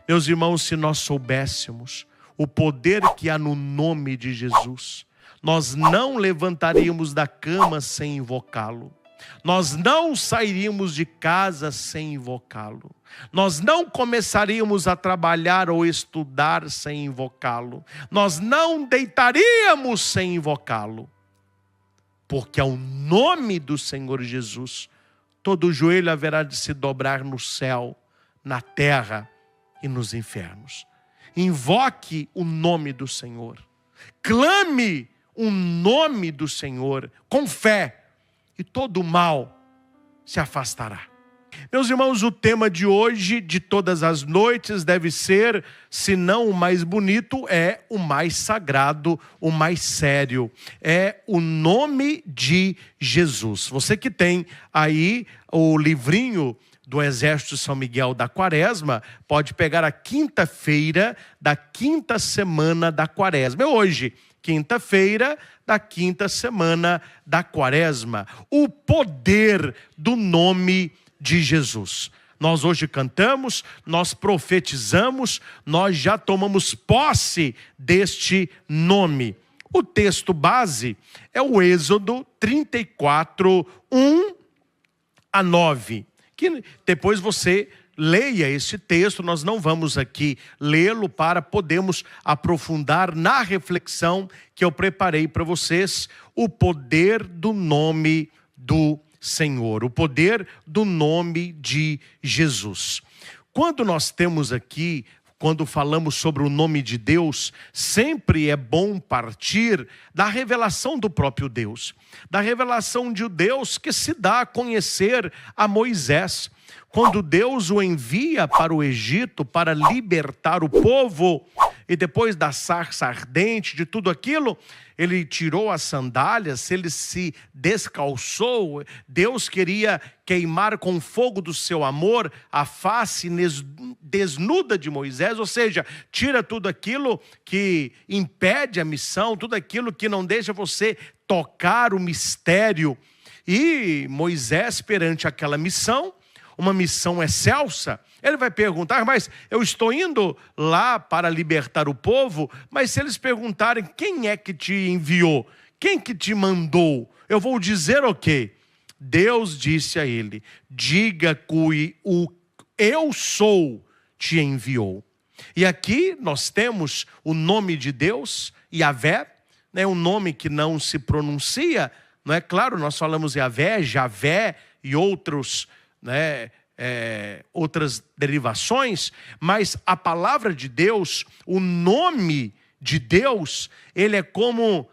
Meus irmãos, se nós soubéssemos o poder que há no nome de Jesus, nós não levantaríamos da cama sem invocá-lo. Nós não sairíamos de casa sem invocá-lo. Nós não começaríamos a trabalhar ou estudar sem invocá-lo. Nós não deitaríamos sem invocá-lo. Porque ao nome do Senhor Jesus, todo joelho haverá de se dobrar no céu, na terra e nos infernos. Invoque o nome do Senhor. Clame o nome do Senhor com fé. E todo o mal se afastará. Meus irmãos, o tema de hoje, de todas as noites, deve ser, se não o mais bonito, é o mais sagrado, o mais sério. É o nome de Jesus. Você que tem aí o livrinho do Exército São Miguel da Quaresma, pode pegar a quinta-feira da quinta semana da Quaresma. É hoje, quinta-feira da quinta semana da Quaresma. O poder do nome de Jesus. Nós hoje cantamos, nós profetizamos, nós já tomamos posse deste nome. O texto base é o Êxodo 34, 1 a 9. Que depois você leia esse texto, nós não vamos aqui lê-lo para podermos aprofundar na reflexão que eu preparei para vocês, o poder do nome do Senhor, o poder do nome de Jesus. Quando nós temos aqui, quando falamos sobre o nome de Deus, sempre é bom partir da revelação do próprio Deus, da revelação de Deus que se dá a conhecer a Moisés. Quando Deus o envia para o Egito para libertar o povo, e depois da sarça ardente, de tudo aquilo, ele tirou as sandálias, ele se descalçou. Deus queria queimar com fogo do seu amor a face desnuda de Moisés, ou seja, tira tudo aquilo que impede a missão, tudo aquilo que não deixa você tocar o mistério. E Moisés, perante aquela missão, uma missão excelsa, ele vai perguntar, mas eu estou indo lá para libertar o povo, mas se eles perguntarem quem é que te enviou, quem que te mandou, eu vou dizer o quê? Deus disse a ele, diga que o eu sou te enviou. E aqui nós temos o nome de Deus, Yahvé, né, um nome que não se pronuncia, não é claro, nós falamos Yahvé, Javé e outros, né, outras derivações, mas a palavra de Deus, o nome de Deus, ele é como,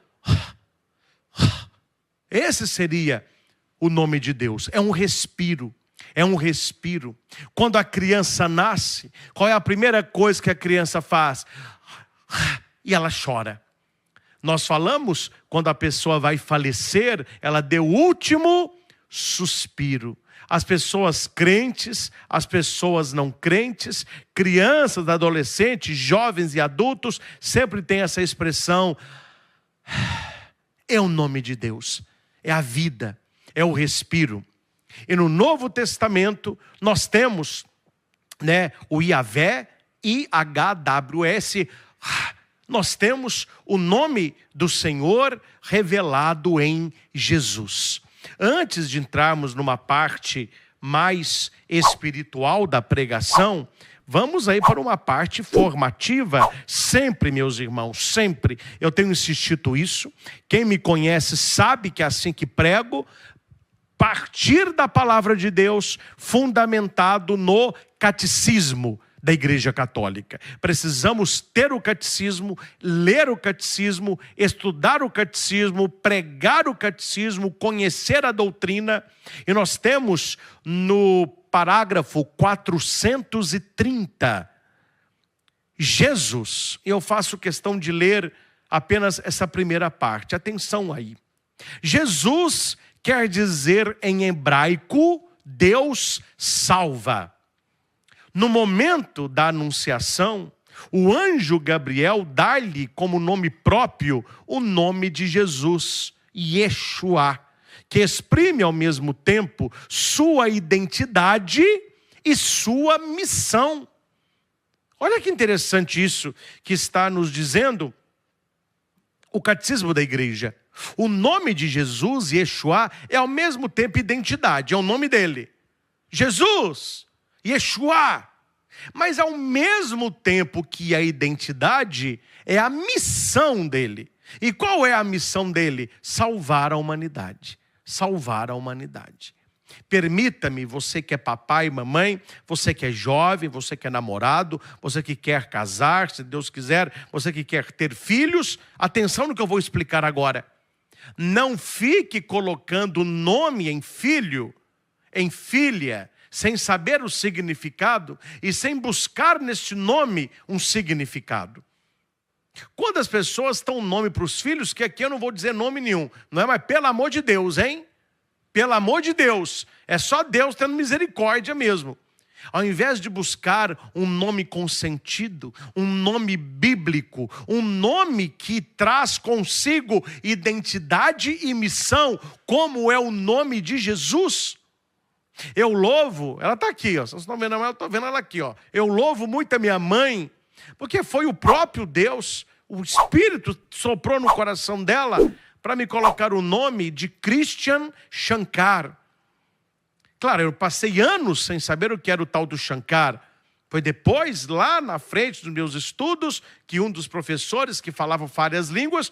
esse seria o nome de Deus, é um respiro. É um respiro. Quando a criança nasce, qual é a primeira coisa que a criança faz? E ela chora. Nós falamos, quando a pessoa vai falecer, ela deu o último suspiro. As pessoas crentes, as pessoas não crentes, crianças, adolescentes, jovens e adultos, sempre tem essa expressão, é o nome de Deus, é a vida, é o respiro. E no Novo Testamento, nós temos, né, o Yahvé, IHWS, nós temos o nome do Senhor revelado em Jesus. Antes de entrarmos numa parte mais espiritual da pregação, vamos aí para uma parte formativa. Sempre, meus irmãos, sempre. Eu tenho insistido isso. Quem me conhece sabe que é assim que prego. Partir da palavra de Deus, fundamentado no catecismo da Igreja Católica. Precisamos ter o catecismo, ler o catecismo, estudar o catecismo, pregar o catecismo, conhecer a doutrina. E nós temos no parágrafo 430, Jesus, e eu faço questão de ler apenas essa primeira parte. Atenção aí. Jesus quer dizer em hebraico, Deus salva. No momento da anunciação, o anjo Gabriel dá-lhe como nome próprio o nome de Jesus, Yeshua, que exprime ao mesmo tempo sua identidade e sua missão. Olha que interessante isso que está nos dizendo o catecismo da igreja. O nome de Jesus, Yeshua, é ao mesmo tempo identidade, é o nome dele. Jesus, Yeshua. Mas ao mesmo tempo que a identidade, é a missão dele. E qual é a missão dele? Salvar a humanidade. Salvar a humanidade. Permita-me, você que é papai e mamãe, você que é jovem, você que é namorado, você que quer casar, se Deus quiser, você que quer ter filhos, atenção no que eu vou explicar agora. Não fique colocando nome em filho, em filha, sem saber o significado e sem buscar neste nome um significado. Quando as pessoas dão nome para os filhos, que aqui eu não vou dizer nome nenhum, não é? Mas pelo amor de Deus, hein? Pelo amor de Deus, é só Deus tendo misericórdia mesmo. Ao invés de buscar um nome consentido, um nome bíblico, um nome que traz consigo identidade e missão, como é o nome de Jesus. Eu louvo, ela está aqui, ó, vocês estão vendo ela, eu estou vendo ela aqui, ó. Eu louvo muito a minha mãe, porque foi o próprio Deus, o Espírito soprou no coração dela, para me colocar o nome de Christian Shankar. Claro, eu passei anos sem saber o que era o tal do Shankar. Foi depois, lá na frente dos meus estudos, que um dos professores que falava várias línguas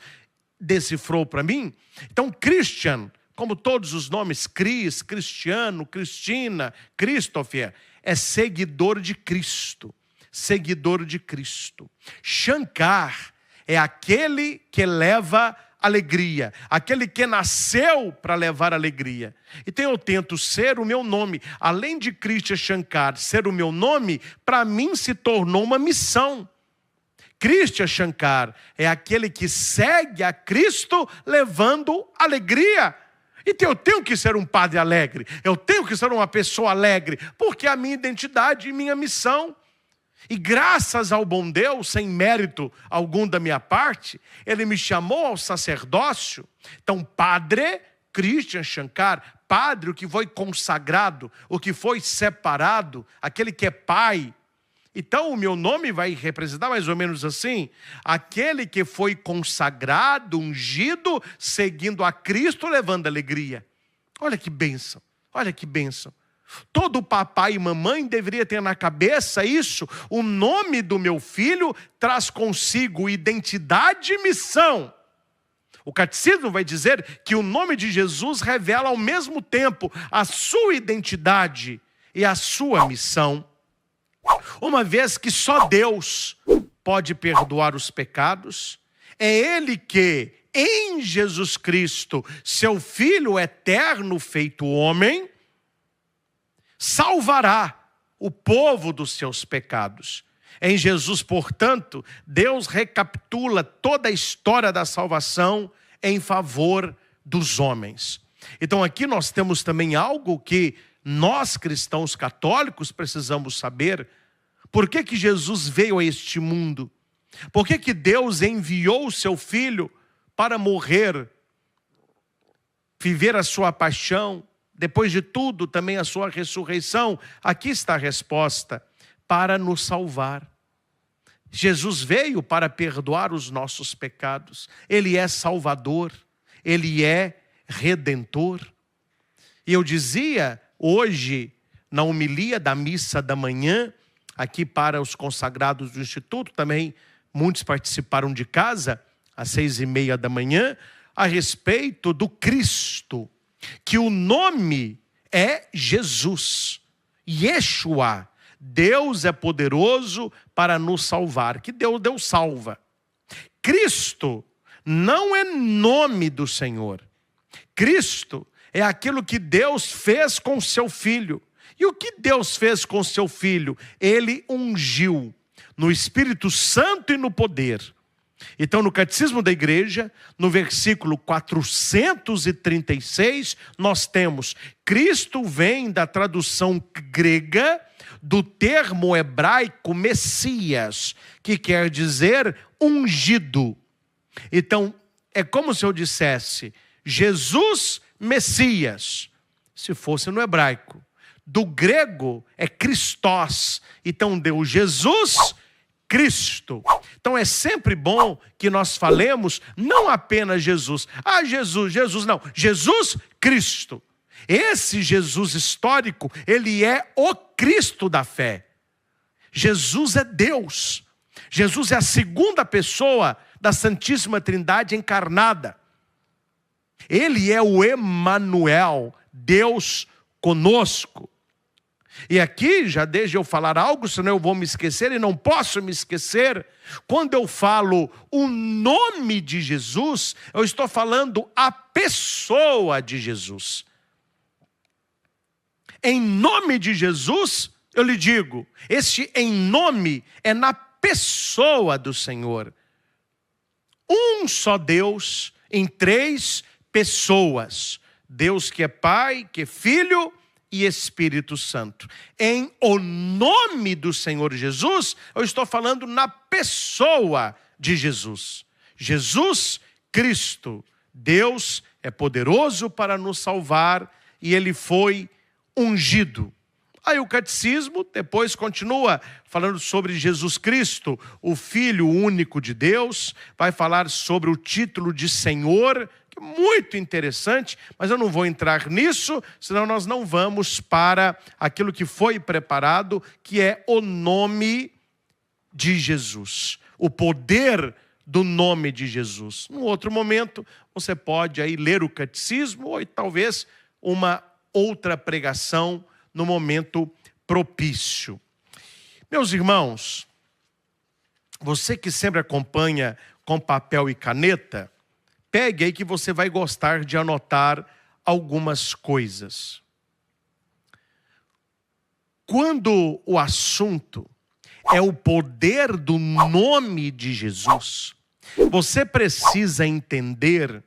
decifrou para mim. Então, Christian, como todos os nomes, Cris, Cristiano, Cristina, Christopher, é seguidor de Cristo. Seguidor de Cristo. Shankar é aquele que leva alegria, aquele que nasceu para levar alegria. Então eu tento ser o meu nome, além de Christian Shankar ser o meu nome, para mim se tornou uma missão. Christian Shankar é aquele que segue a Cristo levando alegria. Então eu tenho que ser um padre alegre, eu tenho que ser uma pessoa alegre, porque é a minha identidade e minha missão. E graças ao bom Deus, sem mérito algum da minha parte, ele me chamou ao sacerdócio. Então, Padre Christian Shankar, padre, o que foi consagrado, o que foi separado, aquele que é pai. Então, o meu nome vai representar mais ou menos assim: aquele que foi consagrado, ungido, seguindo a Cristo, levando alegria. Olha que bênção, olha que bênção. Todo papai e mamãe deveria ter na cabeça isso. O nome do meu filho traz consigo identidade e missão. O catecismo vai dizer que o nome de Jesus revela ao mesmo tempo a sua identidade e a sua missão. Uma vez que só Deus pode perdoar os pecados, é Ele que, em Jesus Cristo, seu Filho eterno feito homem, salvará o povo dos seus pecados. Em Jesus, portanto, Deus recapitula toda a história da salvação em favor dos homens. Então aqui nós temos também algo que nós cristãos católicos precisamos saber. Por que que Jesus veio a este mundo? Por que que Deus enviou o seu Filho para morrer, viver a sua paixão, depois de tudo, também a sua ressurreição? Aqui está a resposta: para nos salvar. Jesus veio para perdoar os nossos pecados. Ele é Salvador, Ele é Redentor. E eu dizia hoje, na homilia da missa da manhã, aqui para os consagrados do Instituto, também muitos participaram de casa, às 6:30 da manhã, a respeito do Cristo, que o nome é Jesus, Yeshua. Deus é poderoso para nos salvar, que Deus salva. Cristo não é nome do Senhor. Cristo é aquilo que Deus fez com seu Filho. E o que Deus fez com seu Filho? Ele ungiu no Espírito Santo e no poder. Então, no Catecismo da Igreja, no versículo 436, nós temos: Cristo vem da tradução grega do termo hebraico Messias, que quer dizer ungido. Então, é como se eu dissesse Jesus Messias, se fosse no hebraico. Do grego é Christos. Então deu Jesus Cristo. Então é sempre bom que nós falemos não apenas Jesus. Ah, Jesus não. Jesus Cristo. Esse Jesus histórico, ele é o Cristo da fé. Jesus é Deus. Jesus é a segunda pessoa da Santíssima Trindade encarnada. Ele é o Emanuel, Deus conosco. E aqui, já desde eu falar algo, senão eu vou me esquecer, e não posso me esquecer, quando eu falo o nome de Jesus, eu estou falando a pessoa de Jesus. Em nome de Jesus, eu lhe digo, este em nome é na pessoa do Senhor. Um só Deus em três pessoas. Deus que é Pai, que é Filho e Espírito Santo. Em o nome do Senhor Jesus, eu estou falando na pessoa de Jesus. Jesus Cristo. Deus é poderoso para nos salvar e Ele foi ungido. Aí o catecismo depois continua falando sobre Jesus Cristo, o Filho único de Deus, vai falar sobre o título de Senhor, que é muito interessante, mas eu não vou entrar nisso, senão nós não vamos para aquilo que foi preparado, que é o nome de Jesus, o poder do nome de Jesus. Num outro momento, você pode aí ler o catecismo ou talvez uma outra pregação no momento propício. Meus irmãos, você que sempre acompanha com papel e caneta, pegue aí que você vai gostar de anotar algumas coisas. Quando o assunto é o poder do nome de Jesus, você precisa entender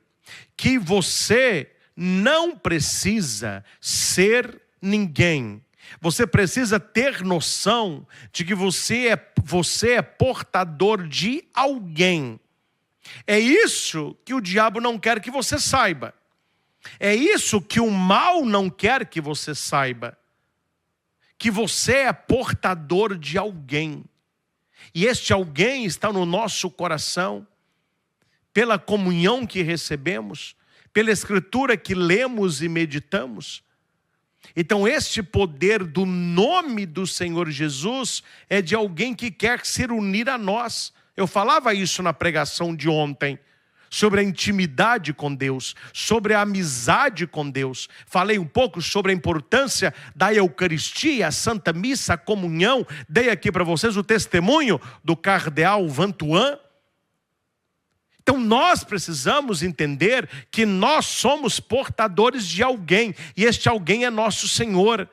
que você não precisa ser ninguém. Você precisa ter noção de que você é portador de alguém. É isso que o diabo não quer que você saiba. É isso que o mal não quer que você saiba. Que você é portador de alguém. E este alguém está no nosso coração, pela comunhão que recebemos, pela escritura que lemos e meditamos. Então este poder do nome do Senhor Jesus é de alguém que quer se unir a nós. Eu falava isso na pregação de ontem, sobre a intimidade com Deus, sobre a amizade com Deus. Falei um pouco sobre a importância da Eucaristia, a Santa Missa, a comunhão. Dei aqui para vocês o testemunho do cardeal Vantuan. Então nós precisamos entender que nós somos portadores de alguém, e este alguém é nosso Senhor.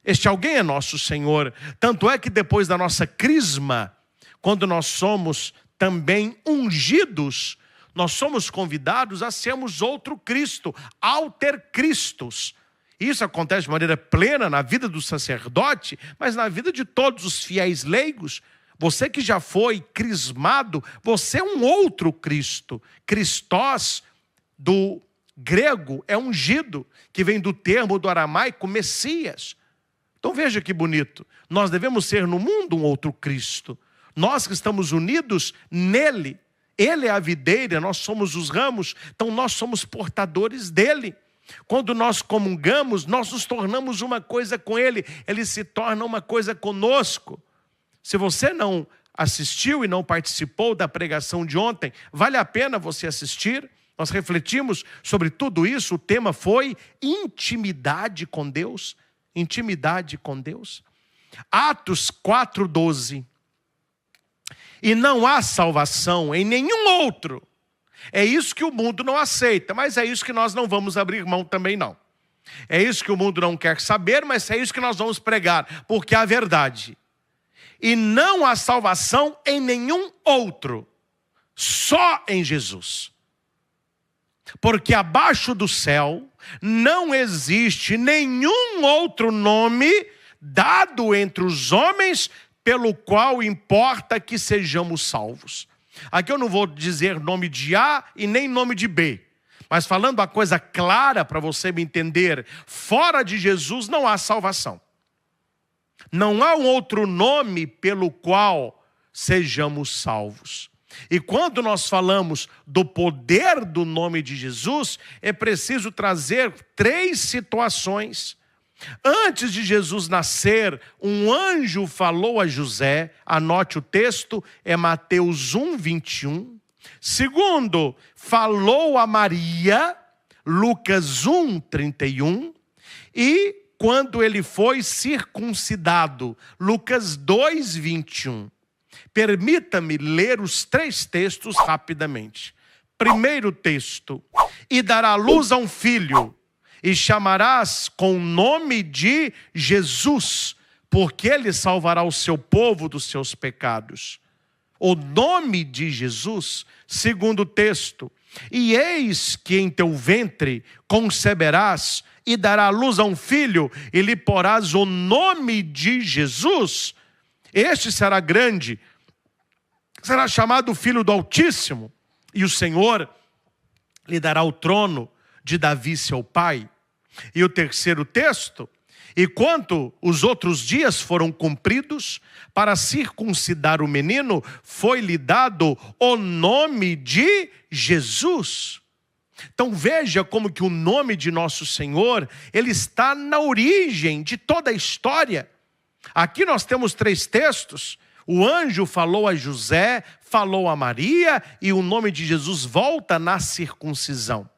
Este alguém é nosso Senhor. Tanto é que depois da nossa crisma, quando nós somos também ungidos, nós somos convidados a sermos outro Cristo, alter Christus. Isso acontece de maneira plena na vida do sacerdote, mas na vida de todos os fiéis leigos. Você que já foi crismado, você é um outro Cristo. Christos, do grego, é ungido, que vem do termo do aramaico Messias. Então veja que bonito. Nós devemos ser no mundo um outro Cristo. Nós que estamos unidos nele. Ele é a videira, nós somos os ramos, então nós somos portadores dele. Quando nós comungamos, nós nos tornamos uma coisa com ele. Ele se torna uma coisa conosco. Se você não assistiu e não participou da pregação de ontem, vale a pena você assistir. Nós refletimos sobre tudo isso. O tema foi intimidade com Deus. Intimidade com Deus. Atos 4:12. E não há salvação em nenhum outro. É isso que o mundo não aceita, mas é isso que nós não vamos abrir mão também não. É isso que o mundo não quer saber, mas é isso que nós vamos pregar, porque é a verdade. E não há salvação em nenhum outro, só em Jesus. Porque abaixo do céu não existe nenhum outro nome dado entre os homens pelo qual importa que sejamos salvos. Aqui eu não vou dizer nome de A e nem nome de B, mas falando a coisa clara para você me entender, fora de Jesus não há salvação. Não há um outro nome pelo qual sejamos salvos. E quando nós falamos do poder do nome de Jesus, é preciso trazer 3 situações. Antes de Jesus nascer, um anjo falou a José, anote o texto, é Mateus 1, 21. Segundo, falou a Maria, Lucas 1, 31. E quando ele foi circuncidado, Lucas 2, 21. Permita-me ler os 3 textos rapidamente. Primeiro texto: e dará à luz a um filho, e chamarás com o nome de Jesus, porque ele salvará o seu povo dos seus pecados. O nome de Jesus. Segundo texto: e eis que em teu ventre conceberás, e dará à luz a um filho, e lhe porás o nome de Jesus. Este será grande, será chamado Filho do Altíssimo, e o Senhor lhe dará o trono de Davi seu pai. E o terceiro texto: e quanto os outros dias foram cumpridos, para circuncidar o menino, foi-lhe dado o nome de Jesus. Então veja como que o nome de nosso Senhor, ele está na origem de toda a história. Aqui nós temos 3 textos. O anjo falou a José, falou a Maria, e o nome de Jesus volta na circuncisão.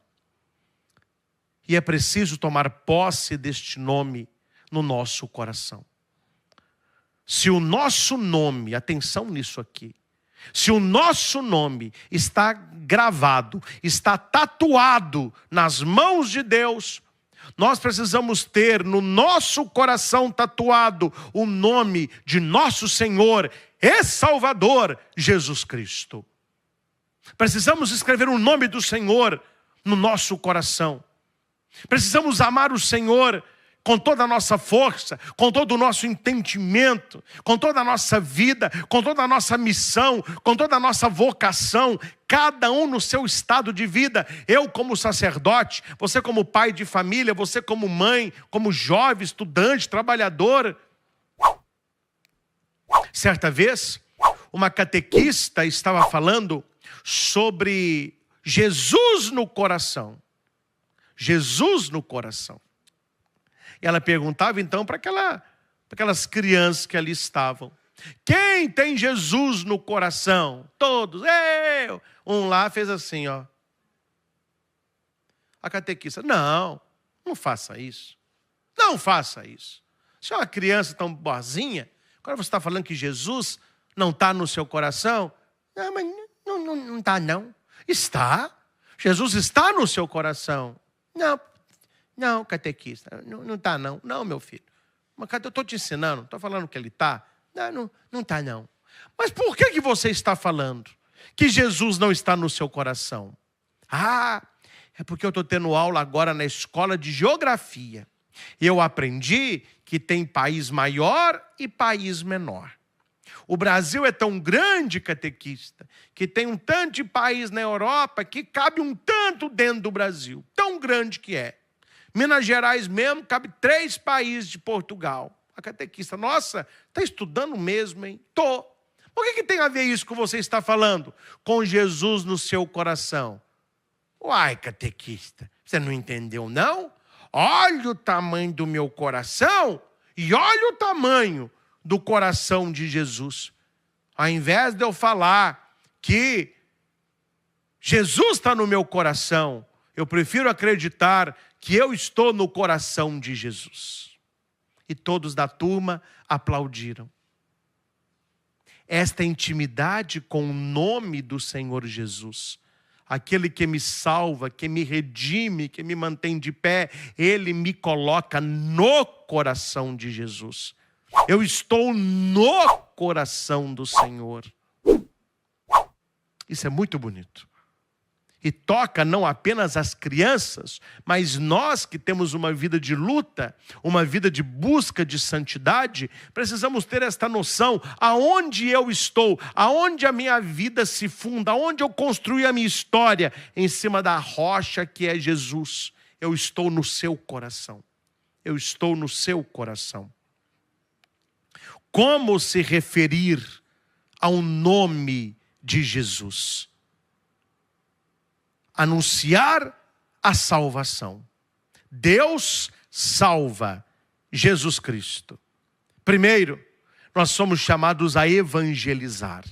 E é preciso tomar posse deste nome no nosso coração. Se o nosso nome, atenção nisso aqui, se o nosso nome está gravado, está tatuado nas mãos de Deus, nós precisamos ter no nosso coração tatuado o nome de nosso Senhor e Salvador, Jesus Cristo. Precisamos escrever o nome do Senhor no nosso coração. Precisamos amar o Senhor com toda a nossa força, com todo o nosso entendimento, com toda a nossa vida, com toda a nossa missão, com toda a nossa vocação, cada um no seu estado de vida. Eu como sacerdote, você como pai de família, você como mãe, como jovem, estudante, trabalhador. Certa vez, uma catequista estava falando sobre Jesus no coração. Jesus no coração. E ela perguntava então para aquelas crianças que ali estavam: quem tem Jesus no coração? Todos. Eu. Um lá fez assim, ó. A catequista: não faça isso. Não faça isso. Se é uma criança tão boazinha, agora você está falando que Jesus não está no seu coração? Não, mas não está não. Está. Jesus está no seu coração. Não, catequista, não está não. Não, meu filho. Mas eu estou te ensinando, estou falando que ele está. Não está não. Mas por que você está falando que Jesus não está no seu coração? É porque eu estou tendo aula agora na escola de geografia. E eu aprendi que tem país maior e país menor. O Brasil é tão grande, catequista, que tem um tanto de país na Europa que cabe um tanto dentro do Brasil. Tão grande que é. Minas Gerais mesmo cabe 3 países de Portugal. A catequista: nossa, está estudando mesmo, hein? Tô. Por que tem a ver isso que você está falando? Com Jesus no seu coração. Uai, catequista, você não entendeu não? Olha o tamanho do meu coração e olha o tamanho do coração de Jesus. Ao invés de eu falar que Jesus está no meu coração, eu prefiro acreditar que eu estou no coração de Jesus. E todos da turma aplaudiram. Esta intimidade com o nome do Senhor Jesus, aquele que me salva, que me redime, que me mantém de pé, ele me coloca no coração de Jesus. Eu estou no coração do Senhor. Isso é muito bonito. E toca não apenas as crianças, mas nós que temos uma vida de luta, uma vida de busca de santidade, precisamos ter esta noção: aonde eu estou, aonde a minha vida se funda, aonde eu construí a minha história, em cima da rocha que é Jesus. Eu estou no seu coração. Eu estou no seu coração. Como se referir ao nome de Jesus. Anunciar a salvação. Deus salva Jesus Cristo. Primeiro, nós somos chamados a evangelizar.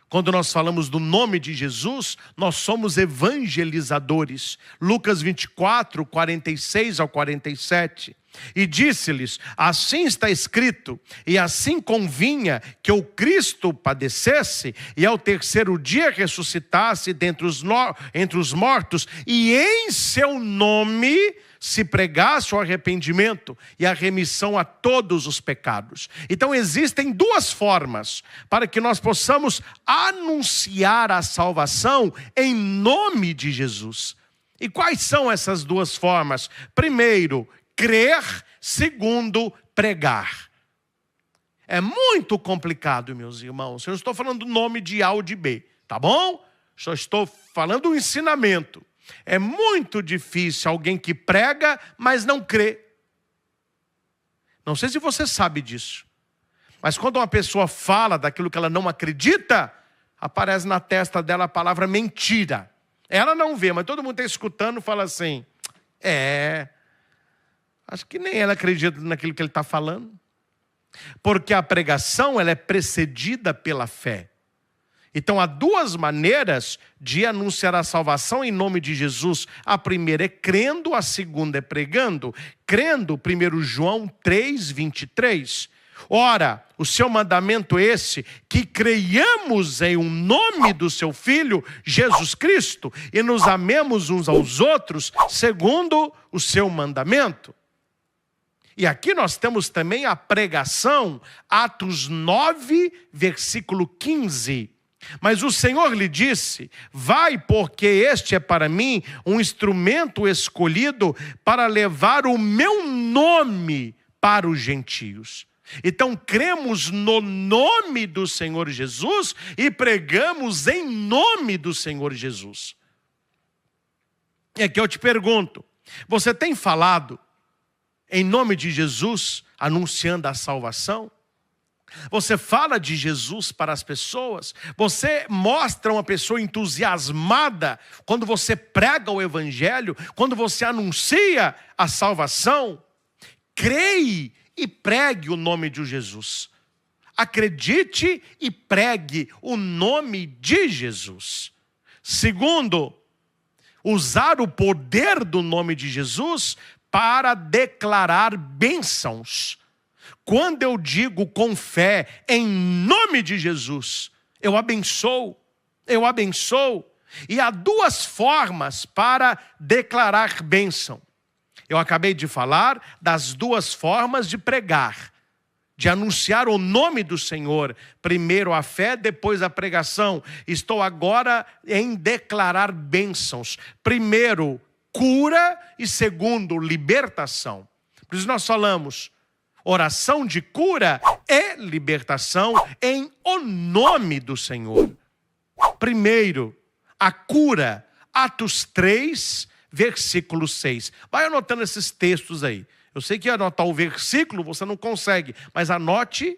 Quando nós falamos do nome de Jesus, nós somos evangelizadores. Lucas 24, 46 ao 47. E disse-lhes: assim está escrito, e assim convinha que o Cristo padecesse, e ao terceiro dia ressuscitasse dentre os mortos, e em seu nome se pregasse o arrependimento e a remissão a todos os pecados. Então existem duas formas para que nós possamos anunciar a salvação em nome de Jesus. E quais são essas duas formas? Primeiro, crer. Segundo, pregar. É muito complicado, meus irmãos. Eu não estou falando do nome de A ou de B, tá bom? Só estou falando do ensinamento. É muito difícil alguém que prega, mas não crê. Não sei se você sabe disso. Mas quando uma pessoa fala daquilo que ela não acredita, aparece na testa dela a palavra mentira. Ela não vê, mas todo mundo está escutando e fala assim: acho que nem ela acredita naquilo que ele está falando. Porque a pregação, ela é precedida pela fé. Então há duas maneiras de anunciar a salvação em nome de Jesus. A primeira é crendo, a segunda é pregando. Crendo, 1 João 3, 23. Ora, o seu mandamento é esse, que creiamos em um nome do seu Filho, Jesus Cristo, e nos amemos uns aos outros, segundo o seu mandamento. E aqui nós temos também a pregação, Atos 9, versículo 15. Mas o Senhor lhe disse: vai, porque este é para mim um instrumento escolhido para levar o meu nome para os gentios. Então cremos no nome do Senhor Jesus e pregamos em nome do Senhor Jesus. E aqui eu te pergunto, você tem falado em nome de Jesus, anunciando a salvação? Você fala de Jesus para as pessoas? Você mostra uma pessoa entusiasmada quando você prega o evangelho, quando você anuncia a salvação? Creia e pregue o nome de Jesus. Acredite e pregue o nome de Jesus. Segundo, usar o poder do nome de Jesus para declarar bênçãos. Quando eu digo com fé, em nome de Jesus, eu abençoo. E há duas formas para declarar bênção. Eu acabei de falar das duas formas de pregar, de anunciar o nome do Senhor. Primeiro a fé, depois a pregação. Estou agora em declarar bênçãos. Primeiro, cura, e segundo, libertação. Por isso nós falamos, oração de cura e libertação em o nome do Senhor. Primeiro, a cura, Atos 3, versículo 6. Vai anotando esses textos aí. Eu sei que anotar o versículo você não consegue, mas anote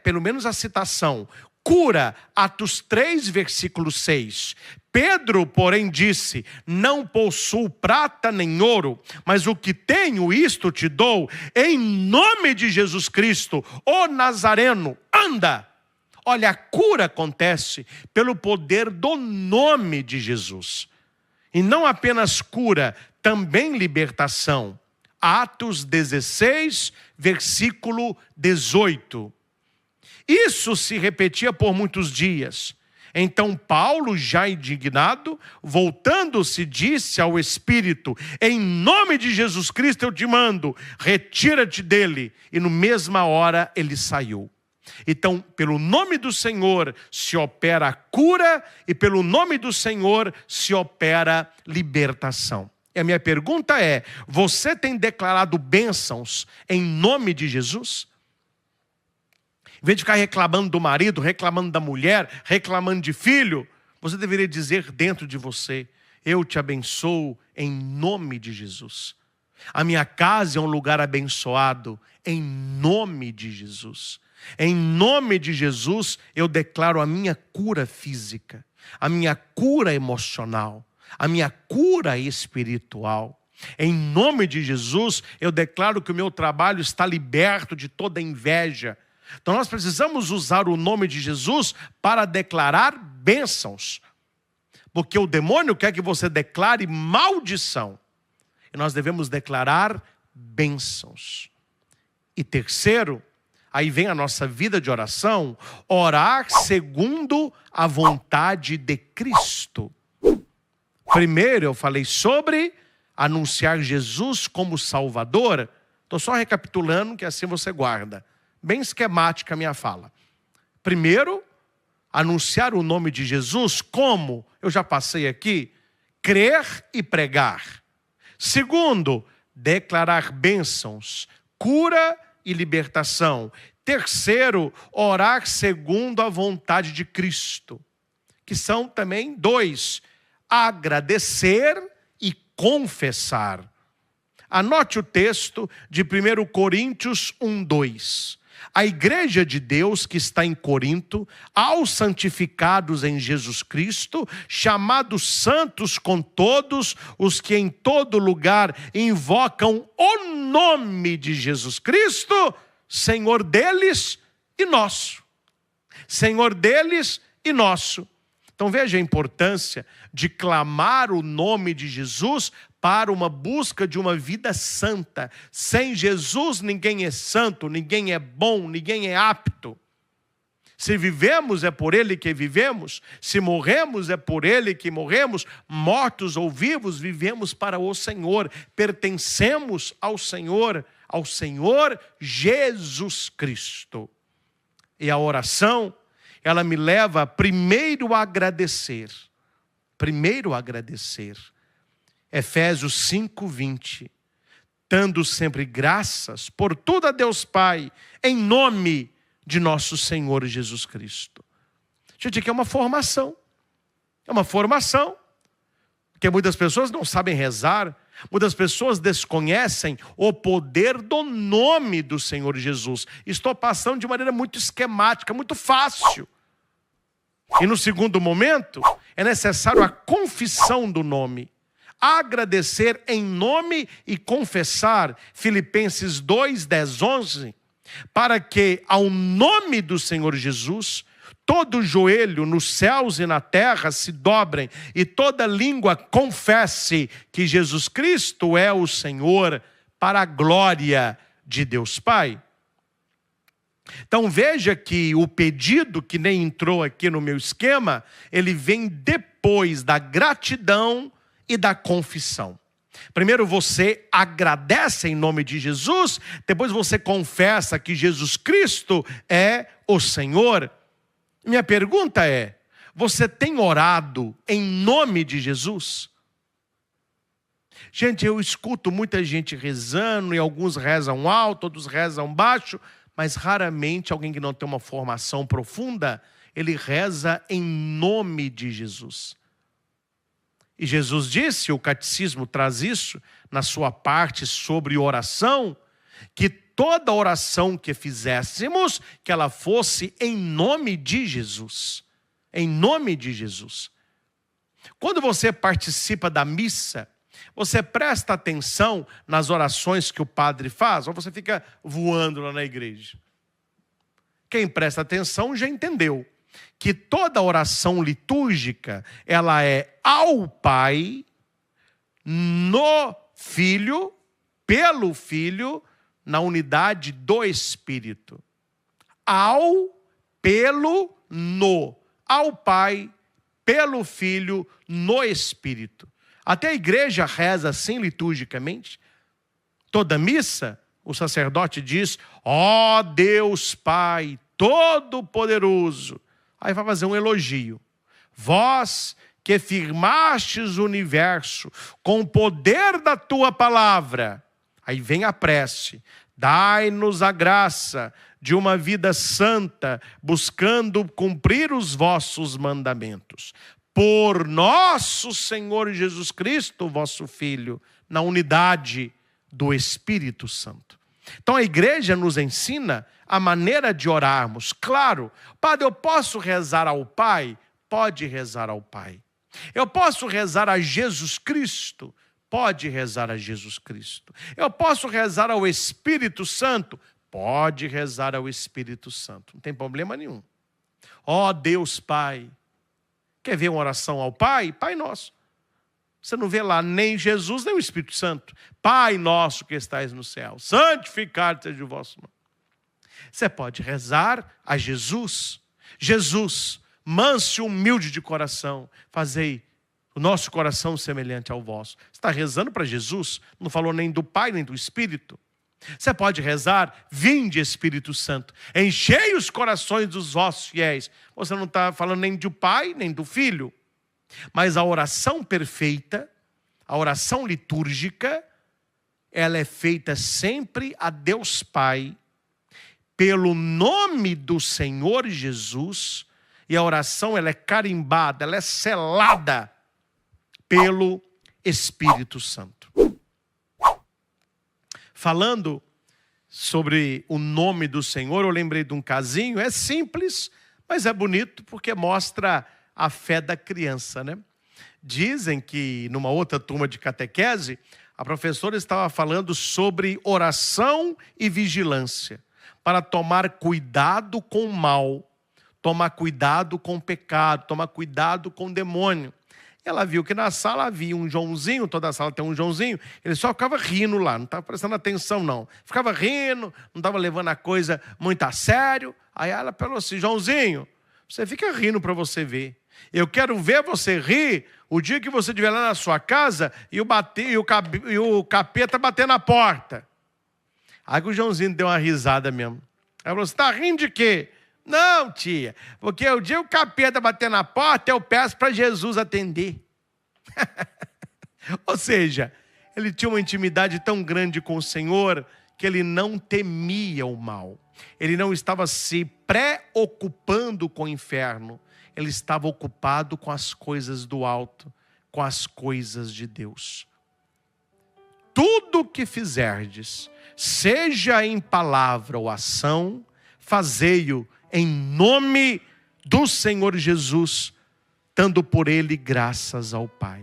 pelo menos a citação. Cura, Atos 3, versículo 6. Pedro, porém, disse: não possuo prata nem ouro, mas o que tenho, isto te dou. Em nome de Jesus Cristo, o Nazareno, anda. Olha, a cura acontece pelo poder do nome de Jesus. E não apenas cura, também libertação. Atos 16, versículo 18. Isso se repetia por muitos dias. Então Paulo, já indignado, voltando-se, disse ao Espírito: em nome de Jesus Cristo eu te mando, retira-te dele. E no mesma hora ele saiu. Então, pelo nome do Senhor se opera a cura e pelo nome do Senhor se opera libertação. E a minha pergunta é: você tem declarado bênçãos em nome de Jesus? Em vez de ficar reclamando do marido, reclamando da mulher, reclamando de filho, você deveria dizer dentro de você: eu te abençoo em nome de Jesus. A minha casa é um lugar abençoado em nome de Jesus. Em nome de Jesus, eu declaro a minha cura física, a minha cura emocional, a minha cura espiritual. Em nome de Jesus, eu declaro que o meu trabalho está liberto de toda inveja. Então nós precisamos usar o nome de Jesus para declarar bênçãos. Porque o demônio quer que você declare maldição. E nós devemos declarar bênçãos. E terceiro, aí vem a nossa vida de oração, orar segundo a vontade de Cristo. Primeiro eu falei sobre anunciar Jesus como Salvador. Estou só recapitulando que assim você guarda. Bem esquemática a minha fala. Primeiro, anunciar o nome de Jesus como, eu já passei aqui, crer e pregar. Segundo, declarar bênçãos, cura e libertação. Terceiro, orar segundo a vontade de Cristo. Que são também dois, agradecer e confessar. Anote o texto de 1 Coríntios 1:2. A igreja de Deus que está em Corinto, aos santificados em Jesus Cristo, chamados santos com todos os que em todo lugar invocam o nome de Jesus Cristo, Senhor deles e nosso. Senhor deles e nosso. Então veja a importância de clamar o nome de Jesus para uma busca de uma vida santa. Sem Jesus ninguém é santo, ninguém é bom, ninguém é apto. Se vivemos é por Ele que vivemos, se morremos é por Ele que morremos, mortos ou vivos vivemos para o Senhor, pertencemos ao Senhor Jesus Cristo. E a oração, ela me leva primeiro a agradecer. Efésios 5:20. Dando sempre graças por tudo a Deus Pai, em nome de nosso Senhor Jesus Cristo. Gente, aqui é uma formação. É uma formação. Porque muitas pessoas não sabem rezar. Muitas pessoas desconhecem o poder do nome do Senhor Jesus. Estou passando de maneira muito esquemática, muito fácil. E no segundo momento, é necessário a confissão do nome. Agradecer em nome e confessar, Filipenses 2:10, 11, para que ao nome do Senhor Jesus, todo joelho nos céus e na terra se dobrem e toda língua confesse que Jesus Cristo é o Senhor, para a glória de Deus Pai. Então veja que o pedido, que nem entrou aqui no meu esquema, ele vem depois da gratidão e da confissão. Primeiro você agradece em nome de Jesus, depois você confessa que Jesus Cristo é o Senhor. Minha pergunta é, você tem orado em nome de Jesus? Gente, eu escuto muita gente rezando, e alguns rezam alto, outros rezam baixo, mas raramente alguém que não tem uma formação profunda, ele reza em nome de Jesus. E Jesus disse, o catecismo traz isso, na sua parte sobre oração, que toda oração que fizéssemos, que ela fosse em nome de Jesus. Em nome de Jesus. Quando você participa da missa, você presta atenção nas orações que o padre faz, ou você fica voando lá na igreja? Quem presta atenção já entendeu que toda oração litúrgica, ela é ao Pai, no Filho, pelo Filho, na unidade do Espírito. Ao, pelo, no. Ao Pai, pelo Filho, no Espírito. Até a igreja reza assim liturgicamente. Toda missa, o sacerdote diz, ó Deus Pai Todo-Poderoso. Aí vai fazer um elogio. Vós que firmastes o universo com o poder da tua palavra. Aí vem a prece. Dai-nos a graça de uma vida santa, buscando cumprir os vossos mandamentos. Por nosso Senhor Jesus Cristo, vosso Filho, na unidade do Espírito Santo. Então a igreja nos ensina a maneira de orarmos. Claro, Padre, eu posso rezar ao Pai? Pode rezar ao Pai. Eu posso rezar a Jesus Cristo? Pode rezar a Jesus Cristo. Eu posso rezar ao Espírito Santo? Pode rezar ao Espírito Santo. Não tem problema nenhum. Ó Deus Pai. Quer ver uma oração ao Pai? Pai Nosso. Você não vê lá nem Jesus, nem o Espírito Santo. Pai nosso que estais no céu, santificado seja o vosso nome. Você pode rezar a Jesus. Jesus, manso e humilde de coração, fazei o nosso coração semelhante ao vosso. Você está rezando para Jesus, não falou nem do Pai, nem do Espírito. Você pode rezar, vinde Espírito Santo, enchei os corações dos vossos fiéis. Você não está falando nem do Pai, nem do Filho. Mas a oração perfeita, a oração litúrgica, ela é feita sempre a Deus Pai, pelo nome do Senhor Jesus, e a oração ela é carimbada, ela é selada pelo Espírito Santo. Falando sobre o nome do Senhor, eu lembrei de um casinho, é simples, mas é bonito porque mostra a fé da criança, né? Dizem que numa outra turma de catequese, a professora estava falando sobre oração e vigilância, para tomar cuidado com o mal, tomar cuidado com o pecado, tomar cuidado com o demônio. Ela viu que na sala havia um Joãozinho, toda a sala tem um Joãozinho, ele só ficava rindo lá, não estava prestando atenção não. Ficava rindo, não estava levando a coisa muito a sério. Aí ela falou assim, Joãozinho, você fica rindo para você ver. Eu quero ver você rir o dia que você estiver lá na sua casa e o capeta bater na porta. Aí o Joãozinho deu uma risada mesmo. Ela falou, você está rindo de quê? Não, tia, porque o dia que o capeta bater na porta, eu peço para Jesus atender. Ou seja, ele tinha uma intimidade tão grande com o Senhor que ele não temia o mal. Ele não estava se preocupando com o inferno. Ele estava ocupado com as coisas do alto, com as coisas de Deus. Tudo que fizerdes, seja em palavra ou ação, fazei-o em nome do Senhor Jesus, dando por ele graças ao Pai.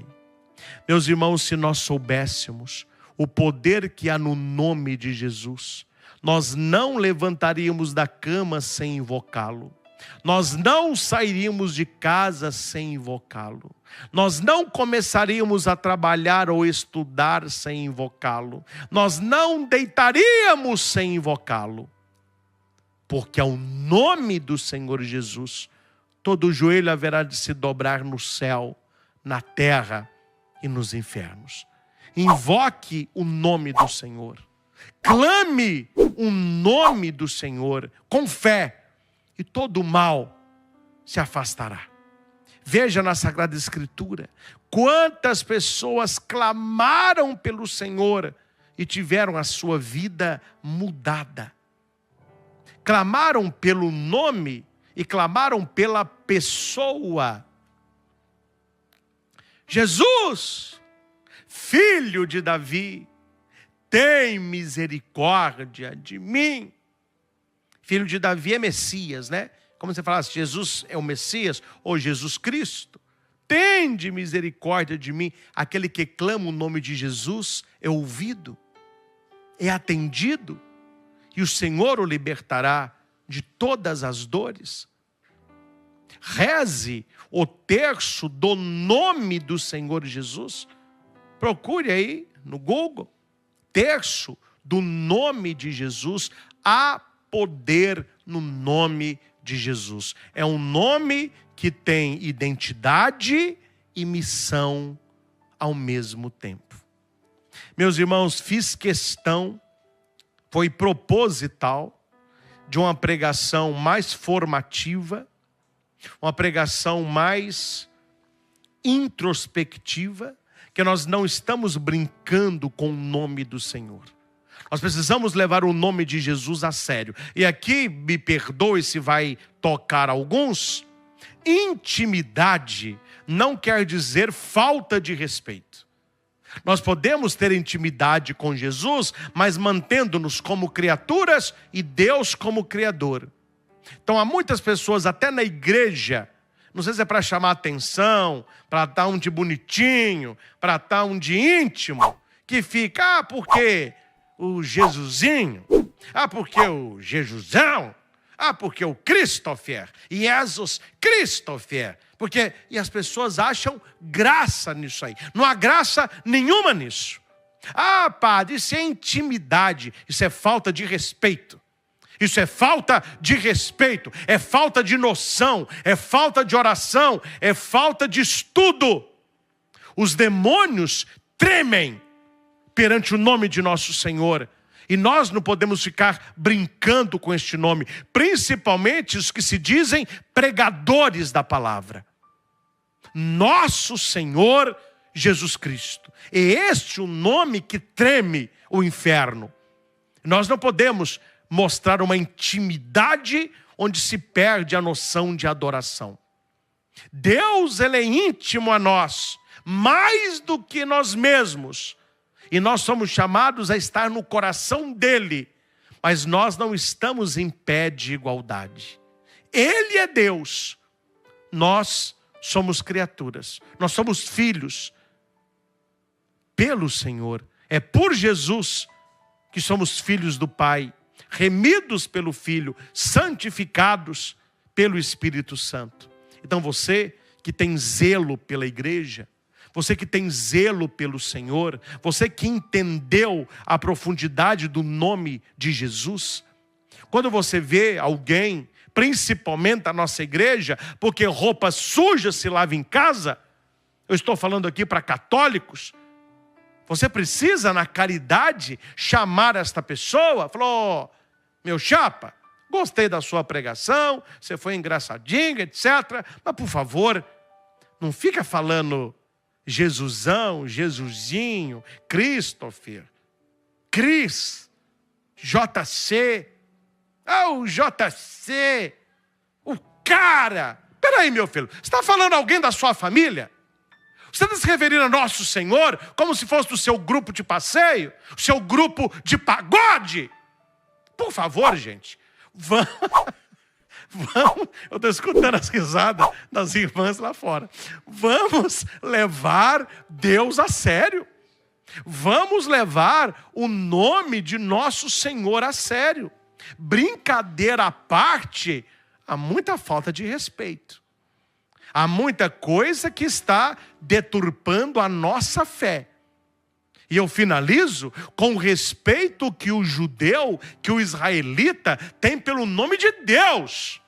Meus irmãos, se nós soubéssemos o poder que há no nome de Jesus, nós não levantaríamos da cama sem invocá-lo. Nós não sairíamos de casa sem invocá-lo. Nós não começaríamos a trabalhar ou estudar sem invocá-lo. Nós não deitaríamos sem invocá-lo. Porque ao nome do Senhor Jesus, todo joelho haverá de se dobrar no céu, na terra e nos infernos. Invoque o nome do Senhor. Clame o nome do Senhor com fé. E todo o mal se afastará. Veja na Sagrada Escritura quantas pessoas clamaram pelo Senhor e tiveram a sua vida mudada. Clamaram pelo nome e clamaram pela pessoa. Jesus, filho de Davi, tem misericórdia de mim. Filho de Davi é Messias, né? Como você falasse, Jesus é o Messias, ou Jesus Cristo. Tende misericórdia de mim. Aquele que clama o nome de Jesus é ouvido, é atendido, e o Senhor o libertará de todas as dores. Reze o terço do nome do Senhor Jesus. Procure aí no Google, terço do nome de Jesus. Há poder no nome de Jesus. É um nome que tem identidade e missão ao mesmo tempo. Meus irmãos, fiz questão, foi proposital, de uma pregação mais formativa, uma pregação mais introspectiva, que nós não estamos brincando com o nome do Senhor. Nós precisamos levar o nome de Jesus a sério. E aqui, me perdoe se vai tocar alguns, intimidade não quer dizer falta de respeito. Nós podemos ter intimidade com Jesus, mas mantendo-nos como criaturas e Deus como Criador. Então há muitas pessoas, até na igreja, não sei se é para chamar atenção, para dar um de bonitinho, para dar um de íntimo, que fica, porque o Jesusinho, porque o Jejuzão, porque o Christopher, Jesus Christopher. E as pessoas acham graça nisso aí. Não há graça nenhuma nisso. Padre, isso é intimidade, isso é falta de respeito. Isso é falta de respeito, é falta de noção, é falta de oração, é falta de estudo. Os demônios tremem perante o nome de nosso Senhor. E nós não podemos ficar brincando com este nome, principalmente os que se dizem pregadores da palavra. Nosso Senhor Jesus Cristo. É este o nome que treme o inferno. Nós não podemos mostrar uma intimidade onde se perde a noção de adoração. Deus, Ele é íntimo a nós, mais do que nós mesmos. E nós somos chamados a estar no coração dEle, mas nós não estamos em pé de igualdade. Ele é Deus, nós somos criaturas, nós somos filhos pelo Senhor. É por Jesus que somos filhos do Pai, remidos pelo Filho, santificados pelo Espírito Santo. Então você que tem zelo pela igreja, você que tem zelo pelo Senhor, você que entendeu a profundidade do nome de Jesus, quando você vê alguém, principalmente a nossa igreja, porque roupa suja se lava em casa, eu estou falando aqui para católicos, você precisa na caridade chamar esta pessoa, falou, meu chapa, gostei da sua pregação, você foi engraçadinho, etc. Mas por favor, não fica falando Jesusão, Jesusinho, Christopher, Cris, JC, o JC, o cara. Peraí, meu filho, você está falando alguém da sua família? Você está se referindo a nosso Senhor como se fosse do seu grupo de passeio, o seu grupo de pagode? Por favor, gente, vamos, eu estou escutando as risadas das irmãs lá fora. Vamos levar Deus a sério. Vamos levar o nome de nosso Senhor a sério. Brincadeira à parte, há muita falta de respeito. Há muita coisa que está deturpando a nossa fé. E eu finalizo com o respeito que o judeu, que o israelita tem pelo nome de Deus.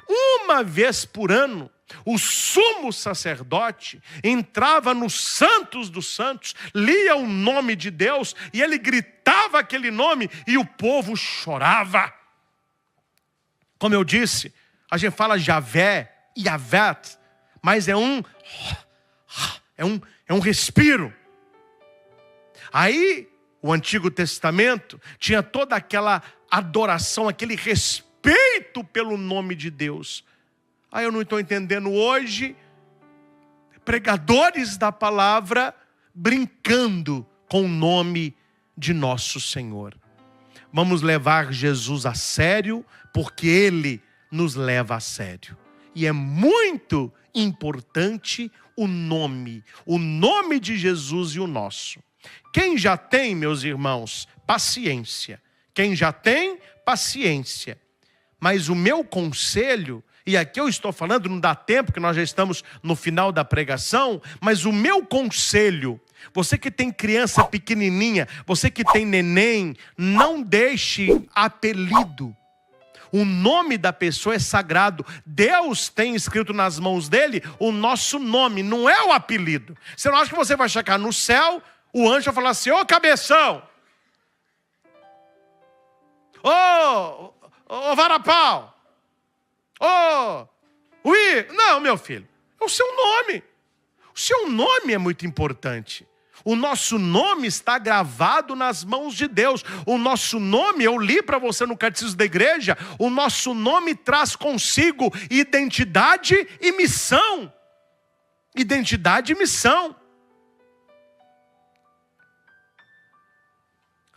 Uma vez por ano, o sumo sacerdote entrava nos santos dos santos, lia o nome de Deus e ele gritava aquele nome e o povo chorava. Como eu disse, a gente fala Javé, Yavet, mas é um respiro. Aí, o Antigo Testamento tinha toda aquela adoração, aquele respeito pelo nome de Deus. Aí eu não estou entendendo hoje, pregadores da palavra brincando com o nome de nosso Senhor. Vamos levar Jesus a sério, porque Ele nos leva a sério. E é muito importante o nome de Jesus e o nosso. Quem já tem, meus irmãos, paciência. Quem já tem, paciência. Mas o meu conselho, e aqui eu estou falando, não dá tempo, que nós já estamos no final da pregação, mas o meu conselho, você que tem criança pequenininha, você que tem neném, não deixe apelido. O nome da pessoa é sagrado. Deus tem escrito nas mãos dele o nosso nome, não é o apelido. Você não acha que você vai chegar no céu, o anjo vai falar assim, ô cabeção, ô varapau, não, meu filho, é o seu nome. O seu nome é muito importante. O nosso nome está gravado nas mãos de Deus. O nosso nome, eu li para você no Catecismo da Igreja, o nosso nome traz consigo identidade e missão. Identidade e missão.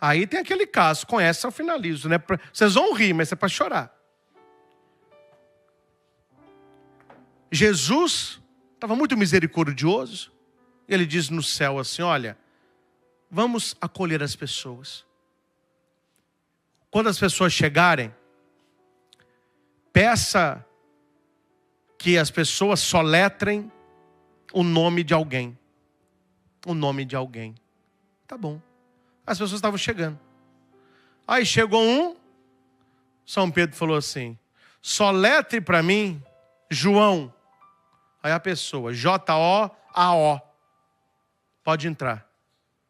Aí tem aquele caso, com essa eu finalizo, né? Vocês vão rir, mas é para chorar. Jesus estava muito misericordioso. Ele diz no céu assim, olha, vamos acolher as pessoas. Quando as pessoas chegarem, peça que as pessoas soletrem o nome de alguém. O nome de alguém. Tá bom. As pessoas estavam chegando. Aí chegou um, São Pedro falou assim, soletre para mim, João. Aí a pessoa, J-O-A-O. Pode entrar.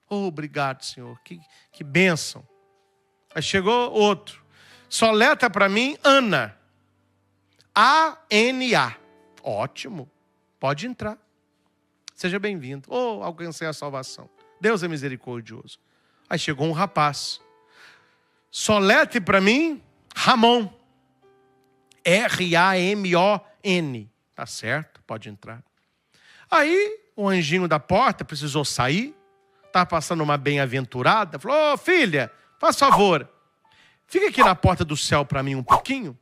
Oh, obrigado, Senhor. Que bênção. Aí chegou outro. Soletra para mim, Ana. A-N-A. Ótimo. Pode entrar. Seja bem-vindo. Oh, alcancei a salvação. Deus é misericordioso. Aí chegou um rapaz. Soletre para mim, Ramon. R-A-M-O-N. Tá certo, pode entrar. Aí o anjinho da porta precisou sair. Estava passando uma bem-aventurada. Falou, filha, faz favor. Fica aqui na porta do céu para mim um pouquinho.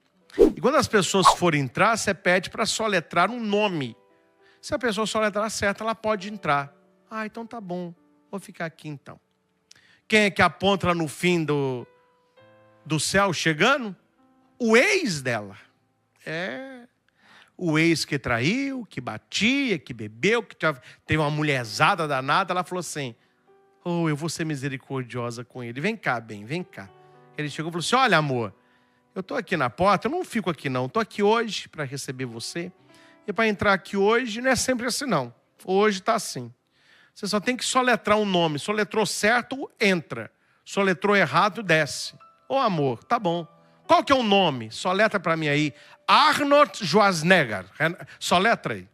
E quando as pessoas forem entrar, você pede para soletrar um nome. Se a pessoa soletrar certo, ela pode entrar. Ah, então tá bom. Vou ficar aqui então. Quem é que aponta lá no fim do céu chegando? O ex dela. O ex que traiu, que batia, que bebeu, que teve uma mulherzada danada. Ela falou assim, oh, eu vou ser misericordiosa com ele. Vem cá, bem, vem cá. Ele chegou e falou assim, olha amor, eu estou aqui na porta, eu não fico aqui não. Estou aqui hoje para receber você. E para entrar aqui hoje não é sempre assim não. Hoje está assim. Você só tem que soletrar um nome. Soletrou certo, entra. Soletrou errado, desce. Ô amor, tá bom. Qual que é o nome? Soletra para mim aí. Arnold Schwarzenegger. Soletra aí.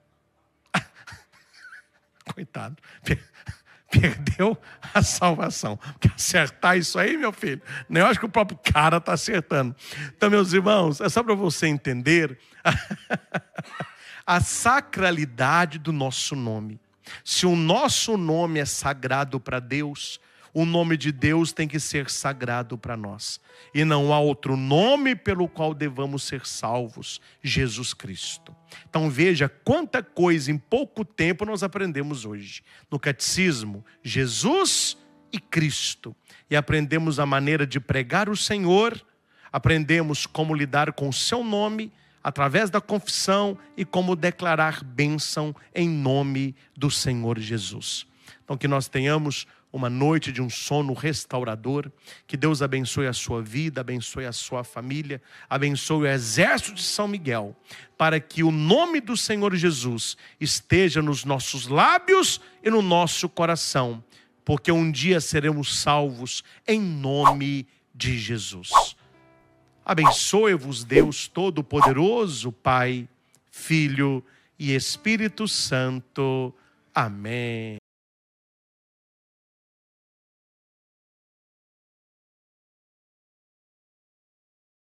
Coitado. Perdeu a salvação. Porque acertar isso aí, meu filho, nem eu acho que o próprio cara está acertando. Então, meus irmãos, é só para você entender a sacralidade do nosso nome. Se o nosso nome é sagrado para Deus, o nome de Deus tem que ser sagrado para nós. E não há outro nome pelo qual devamos ser salvos, Jesus Cristo. Então veja quanta coisa em pouco tempo nós aprendemos hoje. No catecismo, Jesus e Cristo. E aprendemos a maneira de pregar o Senhor, aprendemos como lidar com o seu nome, através da confissão e como declarar bênção em nome do Senhor Jesus. Então que nós tenhamos uma noite de um sono restaurador, que Deus abençoe a sua vida, abençoe a sua família, abençoe o exército de São Miguel, para que o nome do Senhor Jesus esteja nos nossos lábios e no nosso coração, porque um dia seremos salvos em nome de Jesus. Abençoe-vos Deus Todo-Poderoso, Pai, Filho e Espírito Santo. Amém.